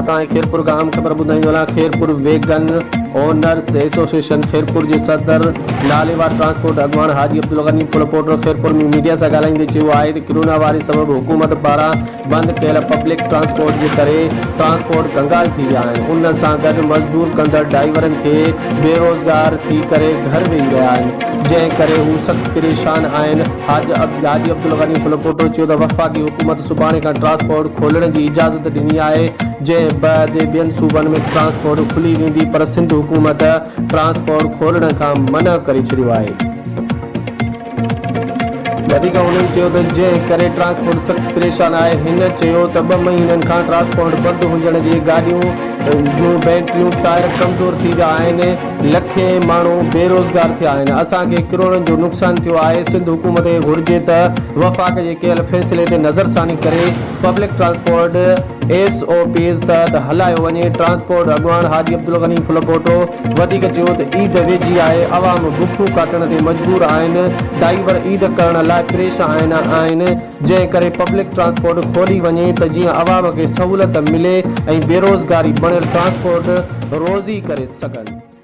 खैरपुर का अहम ख़बर ॿुधाईंदो। Khairpur wagon owners association Khairpur के सदर नालेवार ट्रांसपोर्ट अगवान हाजी अब्दुल गनी फुलपोटो खैरपुर में मीडिया से ॻाल्हाईंदे चयो आहे त कोरोना वारी सबब हुकूमत पारां बंद कयल पब्लिक ट्रांसपोर्ट के करे ट्रांसपोर्ट कंगाल थी विया आहिनि। उन सां गॾु मजदूर कंदड़ ड्राइवरनि खे बेरोज़गार थी करे घर वेही रहिया आहिनि, जंहिं करे हू सख़्त परेशान आहिनि। हाजी अब्दुल गनी फुलपोटो चयो त वफ़ाक़ी हुकूमत सुभाणे खां ट्रांसपोर्ट खोलण की इजाज़त ॾिनी आहे, जंहिं बैदि ॿियनि सूबनि में ट्रांसपोर्ट खुली वेंदी, पर सिंध हुकूमत ट्रांसपोर्ट खोलण खां मना करे छॾियो आहे। उन्हनि चयो त जंहिं करे ट्रांसपोर्ट सख़्त परेशान आहे। हिन चयो त 2 महीननि खां ट्रांसपोर्ट बंद हुजण जे गाॾियूं जूं बैटरियूं टायर कमज़ोर थी विया आहिनि, लखे माण्हू बेरोज़गार थिया आहिनि। असांखे करोड़नि जो नुक़सानु थियो आहे। सिंध हुकूमत खे घुर्जे त वफ़ाक़ जे कयल फ़ैसिले ते नज़रसानी करे पब्लिक ट्रांसपोर्ट SOPs तहत हलायो वञे। ट्रांसपोर्ट अगवान हाजी अब्दुल गनी फुलपोटो वधीक चयो त ईद वेझी आहे, अवाम बुखियूं काटण ते मजबूर आहिनि, ड्राइवर ईद करण लाइ परेशान आहिनि, जंहिं करे पब्लिक ट्रांसपोर्ट खोली वञे त जीअं अवाम खे सहूलियत मिले ऐं बेरोज़गारी बणियल ट्रांसपोर्ट रोज़ी करे सघनि।